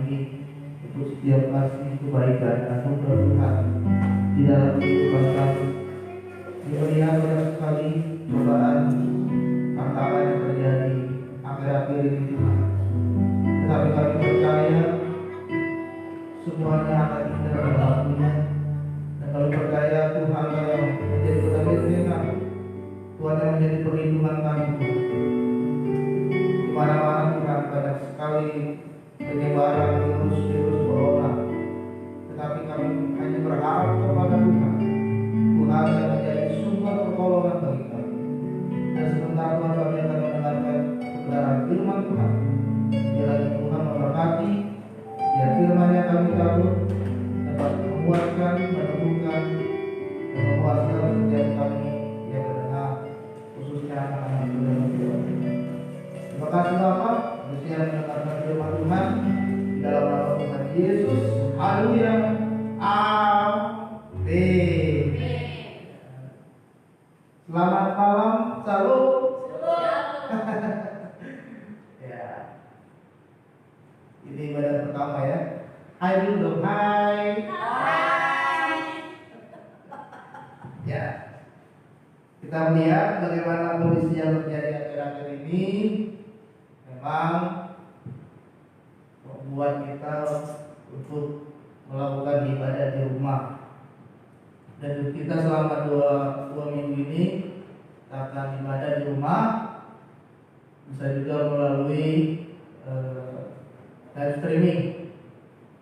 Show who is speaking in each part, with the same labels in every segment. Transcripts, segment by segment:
Speaker 1: ini, untuk setiap kasih kebaikan anugerah Tuhan di dalam kehidupan kami. Melihat banyak sekali cobaan, tantangan yang terjadi akhir-akhir ini Tuhan. Tetapi kami percaya semuanya akan indah dalam waktunya. Dan kami percaya Tuhan yang menjadi kebenaran kami, Tuhan yang menjadi perlindungan kami. Di mana-mana Tuhan banyak sekali penyebaran virus-virus corona. Tetapi kami hanya berharap kepada Tuhan. Tuhan yang menjadi sumber pertolongan bagi kami. Dan sebentar Tuhan kami akan mendengarkan kebenaran firman Tuhan. Biarlah Tuhan memberkati, biar firman-Nya kami tahu dapat menguatkan, meneguhkan, dan memuaskan setiap kami yang mendengar, khususnya anak-anak muda. Terima kasih Bapak, Yesus yang mendengarkan firman Tuhan di dalam nama Tuhan Yesus. Haleluya. Amin. Selamat malam, salam. Ya. Ini ibadah pertama ya. Hai dulu dong, hai. Ya. Kita melihat bagaimana kondisi yang terjadi akhir-akhir ini memang membuat kita untuk melakukan ibadah di rumah. Dan kita selama dua minggu ini akan ibadah di rumah, bisa juga melalui live streaming.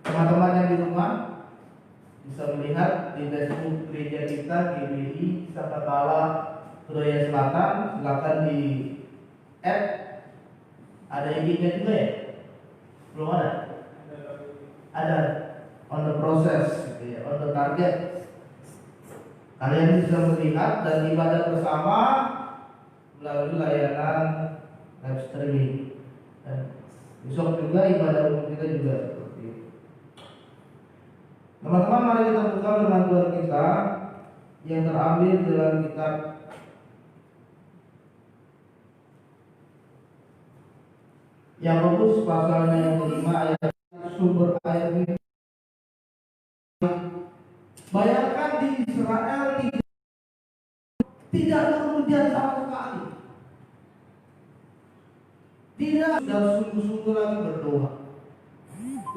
Speaker 1: Teman-teman yang di rumah bisa melihat di Facebook gereja kita GBI Sakakala Surabaya Selatan. Silakan di add. Ada IG-nya juga ya? Belum ada? Ada. On the process, gitu ya, on the target. Kalian bisa melihat dan ibadah bersama melalui layanan live streaming. Dan besok juga ibadah umum kita juga seperti itu. Teman-teman, mari kita buka firman Tuhan kita yang terambil dalam kitab Yakobus pasalnya yang kelima ayat sumber air ini. Bayangkan di Israel tidak turun hujan sama sekali. Tidak, sudah sungguh-sungguh lagi berdoa.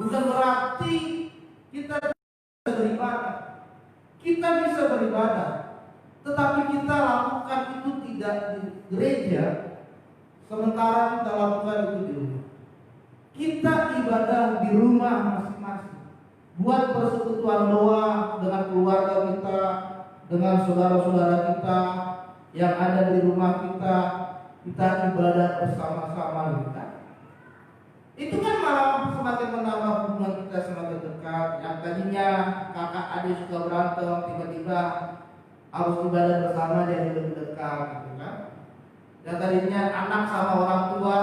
Speaker 1: Bukan berarti kita bisa beribadah. Kita bisa beribadah, tetapi kita lakukan itu tidak di gereja, sementara kita lakukan itu di rumah. Kita ibadah di rumah masing-masing. Buat persekutuan doa dengan keluarga kita, dengan saudara-saudara kita yang ada di rumah kita. Kita ibadah bersama-sama kita. Itu kan malah semakin menambah hubungan kita semakin dekat. Yang tadinya kakak adik suka berantem, tiba-tiba harus ibadah bersama jadi lebih dekat, gitu kan? Yang tadinya anak sama orang tua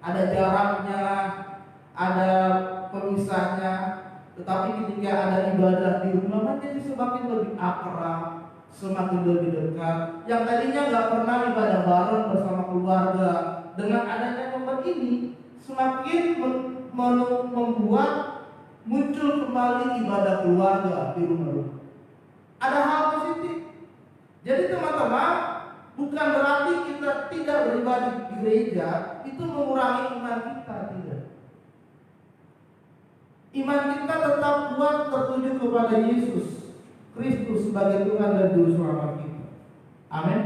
Speaker 1: ada jaraknya, ada pemisahnya, tetapi ketika ada ibadah di rumah jadi semakin lebih akrab, semakin lebih dekat. Yang tadinya nggak pernah ibadah bareng bersama keluarga, dengan adanya momen ini semakin membuat muncul kembali ibadah keluarga di rumah. Ada hal positif. Jadi teman-teman, bukan berarti kita tidak beribadah di gereja itu mengurangi iman kita, tidak. Iman kita tetap kuat tertuju kepada Yesus Kristus sebagai Tuhan dan Juru Selamat kita. Amin.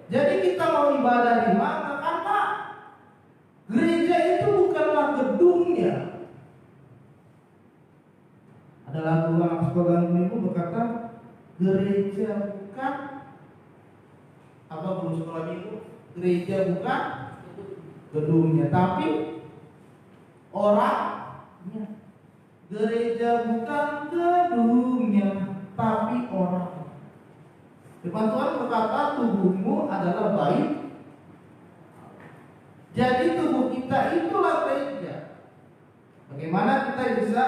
Speaker 1: Jadi kita mau ibadah di mana? Karena gereja itu bukanlah gedungnya. Ada lagu sekolah minggu berkata, gereja bukan apa guru sekolah minggu? Gereja bukan gedungnya, tapi orangnya. Gereja bukan gedungnya, tapi orangnya. Firman Tuhan berkata, tubuhmu adalah baik. Jadi tubuh kita itulah gereja. Bagaimana kita bisa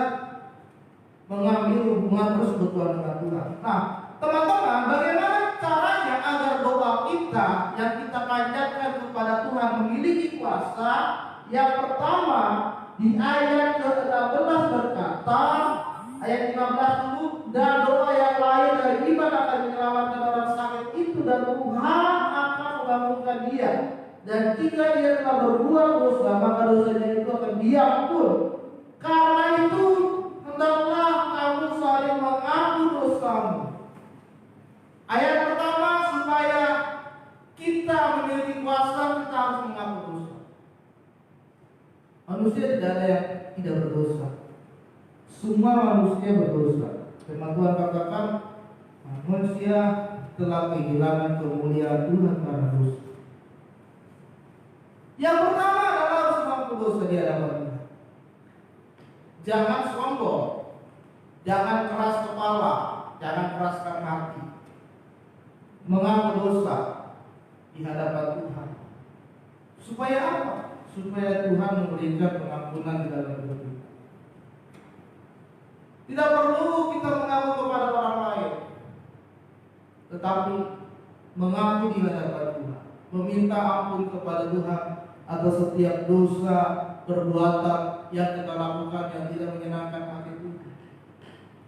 Speaker 1: mengambil hubungan persekutuan dengan Tuhan? Nah, teman-teman, bagaimana caranya agar doa kita yang kita panjatkan kepada Tuhan memiliki kuasa? Yang pertama, di ayat ke-6 Ayat 15 dulu, dan doa yang lain dari iman akan menyelamatkan orang sakit itu, dan Tuhan akan membangunkan dia. Dan jika dia telah berbuat dosa, maka dosanya itu akan diampun. Karena itu hendaklah kamu saling mengaku dosamu. Ayat pertama, supaya kita memiliki kuasa, kita harus mengaku dosa. Manusia tidak ada yang tidak berdosa. Semua manusia berdosa. Firman Tuhan katakan, manusia telah kehilangan kemuliaan Tuhan karena dosa. Yang pertama adalah harus mengaku dosa di hadapan Tuhan. Jangan sombong, jangan keras kepala, jangan keraskan hati. Mengaku dosa di hadapan Tuhan. Supaya apa? Supaya Tuhan memberikan pengampunan di dalam hidup kita. Tidak perlu kita mengaku kepada orang lain, tetapi mengaku di hadapan Tuhan, meminta ampun kepada Tuhan atas setiap dosa perbuatan yang kita lakukan yang tidak menyenangkan hati Tuhan.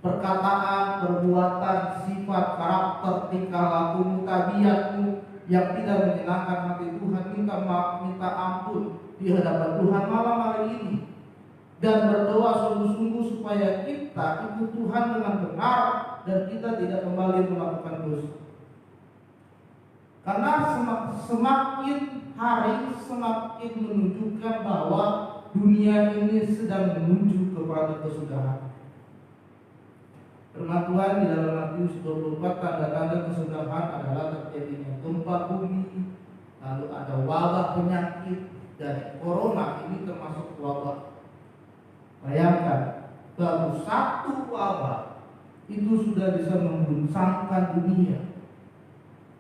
Speaker 1: Perkataan, perbuatan, sifat, karakter, tingkah laku, tabiatmu yang tidak menyenangkan hati Tuhan, minta maaf, minta ampun di hadapan Tuhan malam hari ini, dan berdoa sungguh-sungguh supaya kita ikut Tuhan dengan benar dan kita tidak kembali melakukan dosa. Karena semakin hari semakin menunjukkan bahwa dunia ini sedang menuju kepada kesudahan. Firman Tuhan di dalam Matius 24, tanda-tanda kesudahan adalah terjadinya gempa bumi, lalu ada wabah penyakit, dan corona ini termasuk wabah. Bayangkan, baru satu wabah itu sudah bisa mengguncangkan dunia.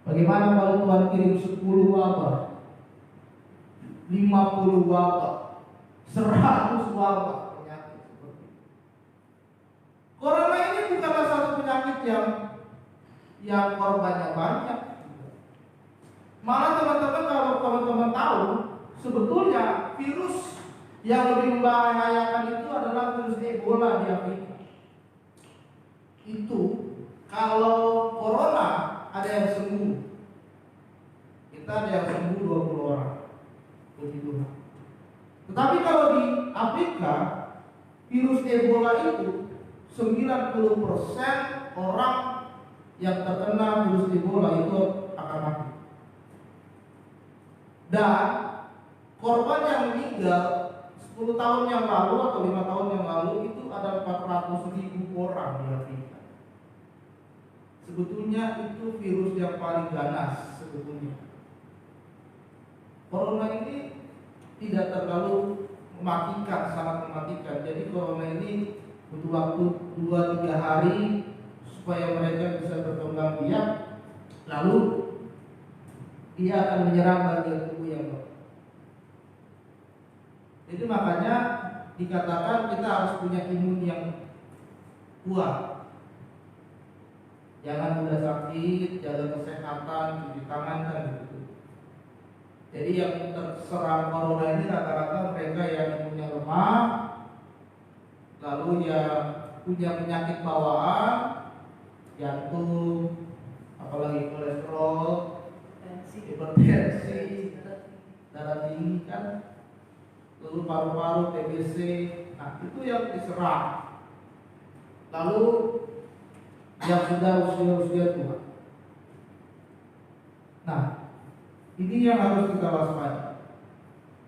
Speaker 1: Bagaimana kalau Tuhan kirim 10 wabah, 50 wabah, 100 wabah penyakit seperti itu. Corona ini bukanlah satu penyakit yang korbannya banyak. Malah teman-teman, kalau teman-teman tahu, sebetulnya virus yang lebih membahayakan itu adalah virus Ebola di Afrika. Itu kalau corona ada yang sembuh, kita ada yang sembuh 20 orang, begitu. Tetapi kalau di Afrika, virus Ebola itu 90% orang yang terkena virus Ebola itu akan mati. Dan korban yang meninggal 10 tahun yang lalu atau 5 tahun yang lalu itu ada 400.000 orang di Afrika. Sebetulnya itu virus yang paling ganas sebetulnya. Corona ini tidak terlalu mematikan, sangat mematikan. Jadi corona ini butuh waktu 2-3 hari supaya mereka bisa berkembang biak, lalu dia akan menyerang bagian tubuh yang lain. Jadi makanya dikatakan kita harus punya imun yang kuat. Jangan mudah sakit, jaga kesehatan, cuci tangan dan begitu. Jadi yang terserang corona ini rata-rata mereka yang imunnya lemah, lalu yang punya penyakit bawaan, jantung, apalagi kolesterol, hipertensi, darah tinggi kan, lalu paru-paru, TBC, nah itu yang diserang. Lalu yang sudah usia-usia tua. Nah, ini yang harus kita waspada.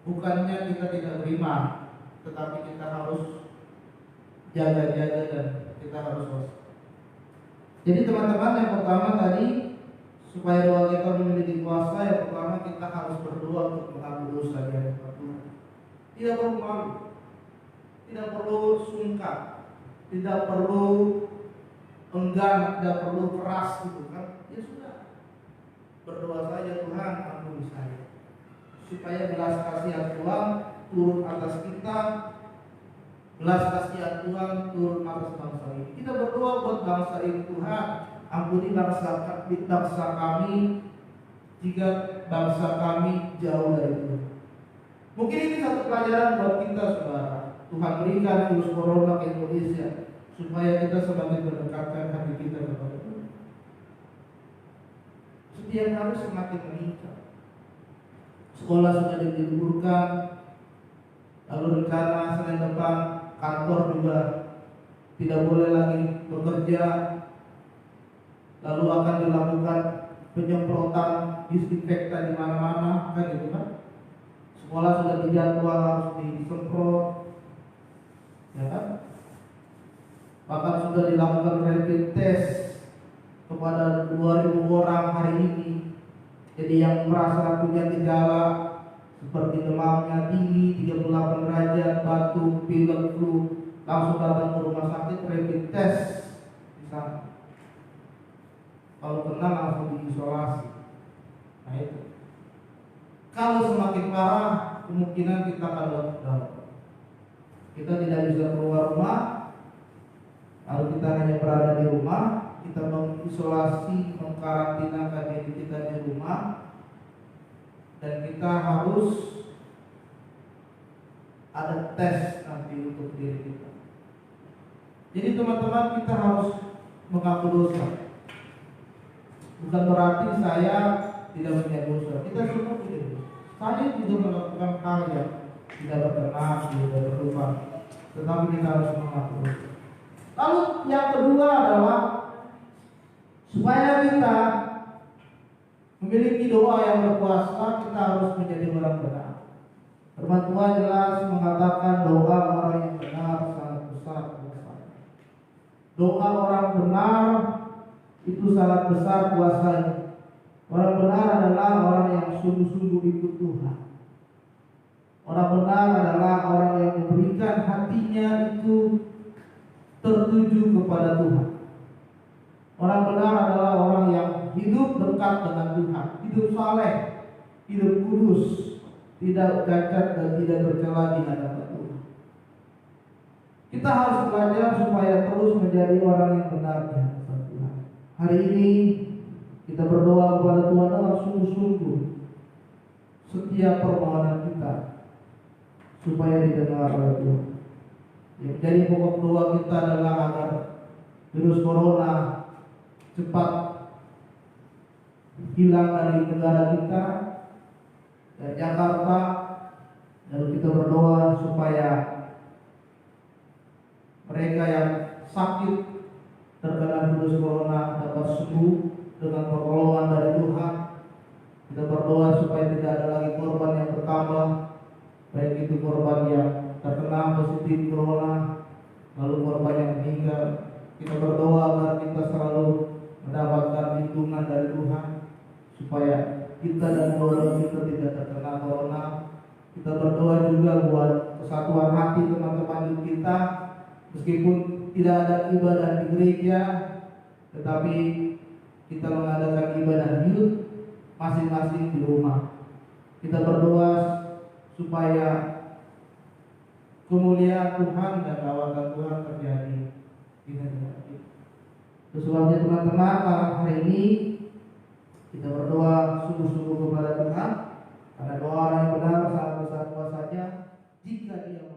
Speaker 1: Bukannya kita tidak beriman, tetapi kita harus jaga-jaga dan kita harus waspada. Jadi teman-teman, yang pertama tadi, supaya doa kita memiliki kuasa, yang pertama kita harus berdoa untuk mengaku dosa di hadapan Tuhan. Tidak perlu malu, tidak perlu sungkan, tidak perlu enggan, tidak perlu keras gitu kan. Ya sudah, berdoa saja, Tuhan ampuni saya, supaya belas kasihan Tuhan turun atas kita, belas kasihan Tuhan turun atas bangsa ini. Kita berdoa buat bangsa ini, Tuhan ampuni bangsa kami jika bangsa kami jauh dari Tuhan. Mungkin ini satu pelajaran buat kita, saudara. Tuhan berikan virus corona ke Indonesia, supaya kita semakin mendekatkan hati kita kepada Tuhan. Setiap hari semakin meningkat. Sekolah sudah diliburkan, lalu rencana Senin depan kantor juga tidak boleh lagi bekerja, lalu akan dilakukan penyemprotan disinfektan di mana-mana, kan gitu kan? Sekolah sudah dijadwal harus disemprot, ya kan? Bahkan sudah dilakukan rapid test kepada 2.000 orang hari ini. Jadi yang merasa punya gejala seperti demamnya tinggi 38 derajat, batuk, pilek, flu, langsung datang ke rumah sakit rapid test di sana. Kalau kena langsung diisolasi. Nah itu. Kalau semakin parah, kemungkinan kita akan lockdown. Kita tidak bisa keluar rumah. Kalau kita hanya berada di rumah, kita mengisolasi, mengkarantinakan diri kita di rumah, dan kita harus ada tes nanti untuk diri kita. Jadi teman-teman, kita harus mengaku dosa. Bukan berarti saya tidak punya dosa. Kita semua punya dosa. Saya juga melakukan hal yang tidak berkenan, tidak berdosa. Tetapi kita harus mengaku dosa. Lalu yang kedua adalah supaya kita memiliki doa yang berkuasa, kita harus menjadi orang benar. Firman Tuhan jelas mengatakan doa orang yang benar sangat besar kuasanya. Doa orang benar itu sangat besar kuasanya. Orang benar adalah orang yang sungguh-sungguh ikut Tuhan. Orang benar adalah orang yang memberikan hatinya itu tertuju kepada Tuhan. Orang benar adalah orang yang hidup dekat dengan Tuhan, hidup saleh, hidup kudus, tidak cacat dan tidak bercela di hadapan Tuhan. Kita harus belajar supaya terus menjadi orang yang benar di hadapan Tuhan. Hari ini kita berdoa kepada Tuhan dengan sungguh-sungguh setiap permohonan kita supaya didengar oleh Tuhan. Yang jadi pokok doa kita adalah agar virus corona cepat hilang dari negara kita dan Jakarta. Lalu kita berdoa supaya mereka yang sakit terkena virus corona dapat sembuh dengan pertolongan dari Tuhan. Kita berdoa supaya tidak ada lagi korban yang bertambah, baik itu korban yang terkena positif corona, lalu korban yang meninggal. Kita berdoa agar kita selalu mendapatkan lindungan dari Tuhan, supaya kita dan keluarga kita tidak terkena corona. Kita berdoa juga buat kesatuan hati teman-teman kita, meskipun tidak ada ibadah di gereja, tetapi kita mengadakan ibadah youth masing-masing di rumah. Kita berdoa supaya kemuliaan Tuhan dan lawatan Tuhan terjadi di negara kita. Sebabnya teman-teman, malam hari ini kita berdoa sungguh-sungguh kepada Tuhan, karena doa orang yang benar sangat besar kuasanya jika dia